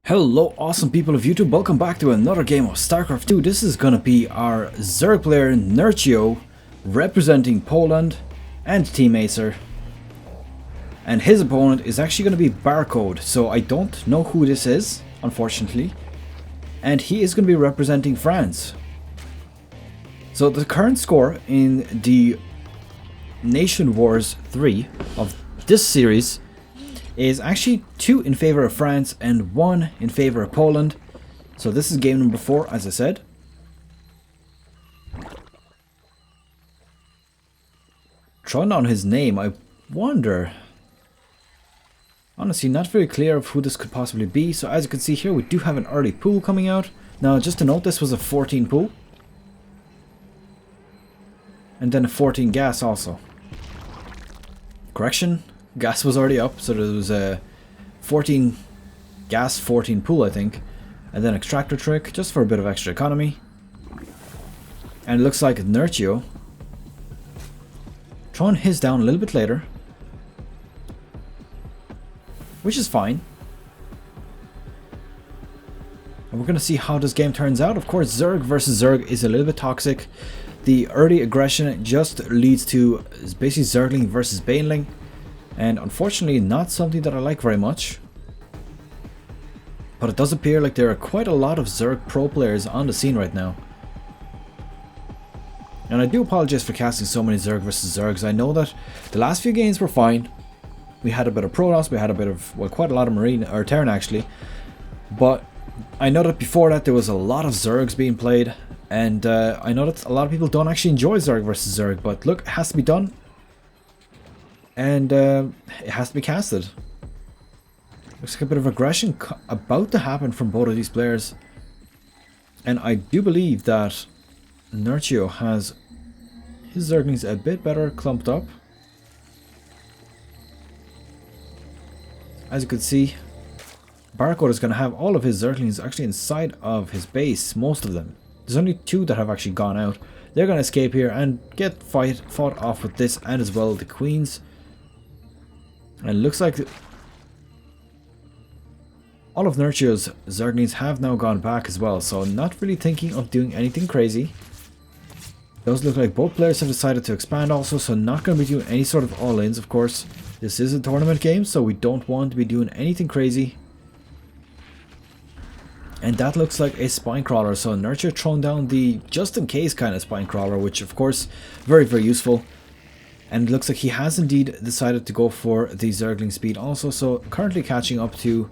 Hello awesome people of YouTube, welcome back to another game of StarCraft 2. This is gonna be our Zerg player Nerchio representing Poland and Team Acer. And his opponent is actually gonna be Barcode, so I don't know who this is, unfortunately. And he is gonna be representing France. So the current score in the Nation Wars 3 of this series is actually 2 in favor of France and 1 in favor of Poland. So this is game number 4, as I said. Trying on his name, I wonder. Honestly, not very clear of who this could possibly be. So as you can see here, we do have an early pool coming out. Now, just to note, this was a 14 pool. And then a 14 gas also. Correction. Gas was already up, so there was a 14 gas, 14 pool, I think. And then extractor trick, just for a bit of extra economy. And it looks like Nerchio throwing his down a little bit later. Which is fine. And we're going to see how this game turns out. Of course, Zerg versus Zerg is a little bit toxic. The early aggression just leads to basically Zergling versus Baneling. And unfortunately not something that I like very much. But it does appear like there are quite a lot of Zerg pro players on the scene right now. And I do apologize for casting so many Zerg versus Zergs. I know that the last few games were fine. We had a bit of Protoss, we had a bit of, well, quite a lot of Marine, or Terran actually. But I know that before that there was a lot of Zergs being played. And I know that a lot of people don't actually enjoy Zerg versus Zerg. But look, it has to be done. And it has to be casted. Looks like a bit of aggression about to happen from both of these players. And I do believe that Nerchio has his Zerglings a bit better clumped up. As you can see, Barcode is going to have all of his Zerglings actually inside of his base, most of them. There's only 2 that have actually gone out. They're going to escape here and get fought off with this, and as well the Queens. And it looks like all of Nerchio's Zerglings have now gone back as well, so not really thinking of doing anything crazy. Does look like both players have decided to expand also, so not going to be doing any sort of all-ins, of course. This is a tournament game, so we don't want to be doing anything crazy. And that looks like a Spinecrawler, so Nerchio thrown down the just-in-case kind of Spinecrawler, which of course, very, very useful. And it looks like he has indeed decided to go for the Zergling speed also, so currently catching up to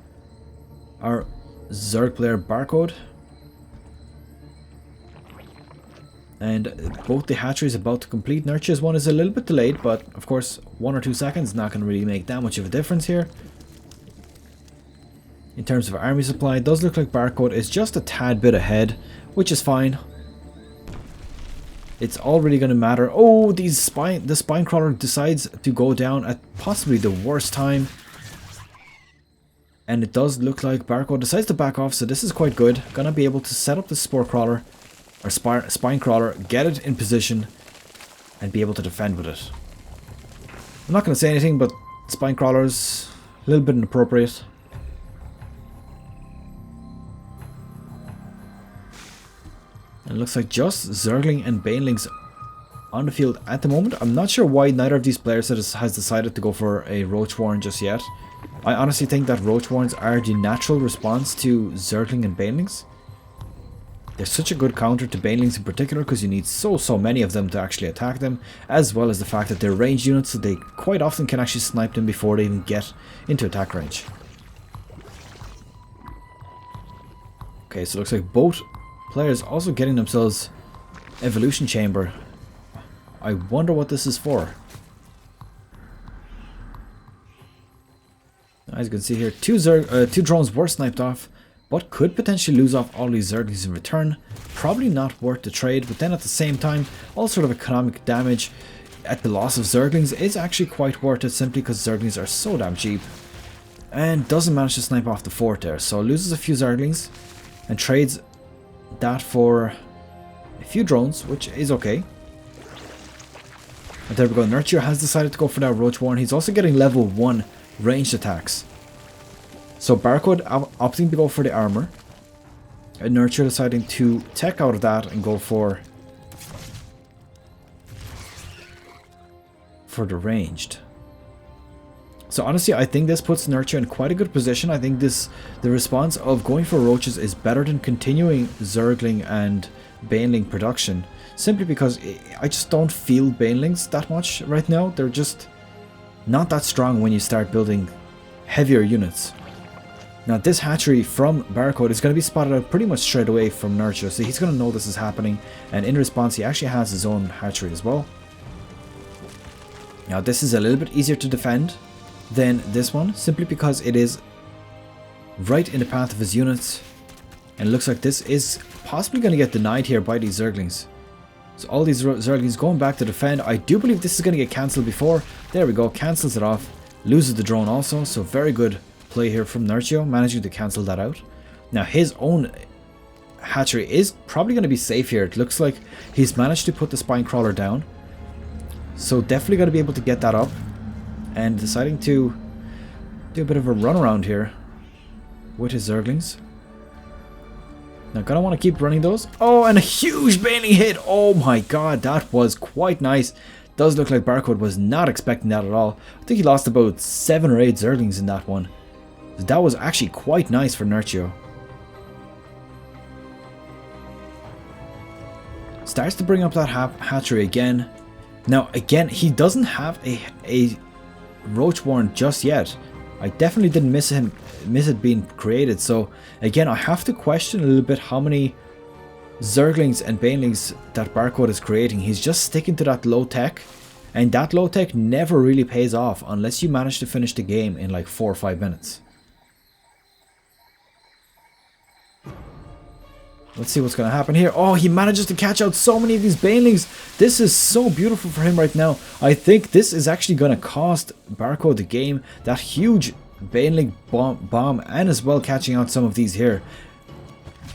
our Zerg player Barcode. And both the hatcheries about to complete. Nerchio's one is a little bit delayed, but of course 1 or 2 seconds not going to really make that much of a difference here. In terms of army supply, it does look like Barcode is just a tad bit ahead, which is fine. It's all really going to matter. Oh, the Spinecrawler decides to go down at possibly the worst time. And it does look like Barcode decides to back off, so this is quite good. Gonna be able to set up the Sporecrawler, or Spinecrawler, get it in position, and be able to defend with it. I'm not going to say anything, but Spinecrawler's a little bit inappropriate. It looks like just Zergling and Banelings on the field at the moment. I'm not sure why neither of these players has decided to go for a Roach Warren just yet. I honestly think that Roach Warrens are the natural response to Zergling and Banelings. They're such a good counter to Banelings in particular because you need so many of them to actually attack them, as well as the fact that they're ranged units, so they quite often can actually snipe them before they even get into attack range. Okay, so it looks like both players also getting themselves Evolution Chamber. I wonder what this is for. As you can see here, two drones were sniped off, but could potentially lose off all these Zerglings in return. Probably not worth the trade, but then at the same time, all sort of economic damage at the loss of Zerglings is actually quite worth it, simply because Zerglings are so damn cheap. And doesn't manage to snipe off the fort there, so loses a few Zerglings and trades that for a few drones, which is okay. And there we go, Nerchio has decided to go for that Roach Warren. He's also getting level 1 ranged attacks. So Barcode opting to go for the armor. And Nurture deciding to tech out of that and go for the ranged. So honestly, I think this puts Nurture in quite a good position. I think the response of going for roaches is better than continuing Zergling and Baneling production. Simply because I just don't feel Banelings that much right now. They're just not that strong when you start building heavier units. Now this hatchery from Barcode is going to be spotted out pretty much straight away from Nurture. So he's going to know this is happening. And in response, he actually has his own hatchery as well. Now this is a little bit easier to defend than this one, simply because it is right in the path of his units, and it looks like this is possibly going to get denied here by these Zerglings. So all these Zerglings going back to defend. I do believe this is going to get cancelled before. There we go, cancels it off, loses the drone also, so very good play here from Nurture, managing to cancel that out. Now his own hatchery is probably going to be safe here. It looks like he's managed to put the spine crawler down, so definitely going to be able to get that up. And deciding to do a bit of a run around here with his Zerglings. Now gonna want to keep running those. Oh, and a huge Baneling hit. Oh my god, that was quite nice. Does look like Barcode was not expecting that at all. I think he lost about 7 or 8 Zerglings in that one. That was actually quite nice for Nurture. Starts to bring up that hatchery again. Now again, he doesn't have a Roach Warren just yet. I definitely didn't miss it being created. So again, I have to question a little bit how many Zerglings and Banelings that Barcode is creating. He's just sticking to that low tech, and that low tech never really pays off unless you manage to finish the game in like 4 or 5 minutes. Let's see what's going to happen here. Oh, he manages to catch out so many of these Banelings. This is so beautiful for him right now. I think this is actually going to cost Barcode the game. That huge Baneling bomb, and as well catching out some of these here.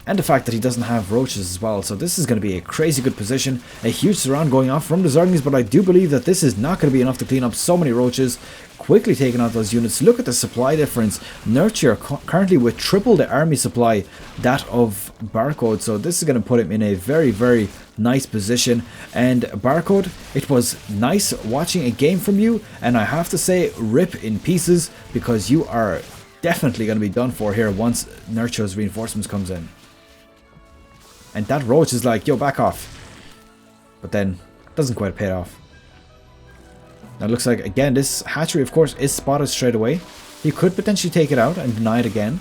And the fact that he doesn't have roaches as well. So this is going to be a crazy good position. A huge surround going off from the Zerglings, but I do believe that this is not going to be enough to clean up so many roaches. Quickly taking out those units. Look at the supply difference. Nurture currently with triple the army supply that of Barcode. So this is going to put him in a very, very nice position. And Barcode, it was nice watching a game from you. And I have to say, rip in pieces, because you are definitely going to be done for here once Nurture's reinforcements comes in. And that roach is like, yo, back off. But then, doesn't quite pay off. Now it looks like, again, this hatchery, of course, is spotted straight away. He could potentially take it out and deny it again.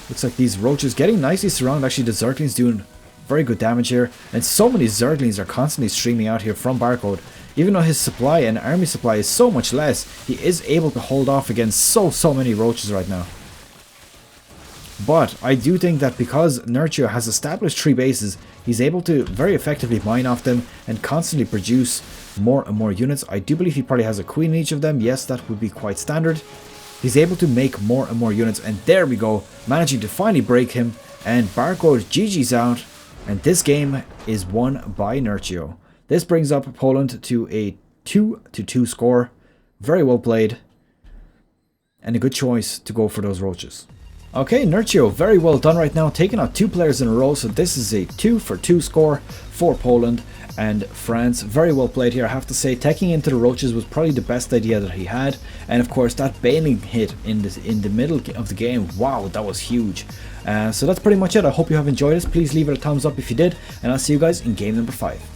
Looks like these roaches getting nicely surrounded. Actually, the Zerglings doing very good damage here. And so many Zerglings are constantly streaming out here from Barcode. Even though his supply and army supply is so much less, he is able to hold off against so many roaches right now. But I do think that because Nurture has established 3 bases, he's able to very effectively mine off them and constantly produce more and more units. I do believe he probably has a queen in each of them. Yes, that would be quite standard. He's able to make more and more units, and there we go, managing to finally break him. And Barcode GG's out, and this game is won by Nurture. This brings up Poland to a 2-2 score. Very well played, and a good choice to go for those roaches. Okay, Nurture, very well done right now, taking out 2 players in a row. So this is a 2-for-2 score for Poland and France. Very well played here, I have to say. Teching into the roaches was probably the best idea that he had. And of course, that Baneling hit in the middle of the game, wow, that was huge. So that's pretty much it. I hope you have enjoyed this. Please leave it a thumbs up if you did, and I'll see you guys in game number 5.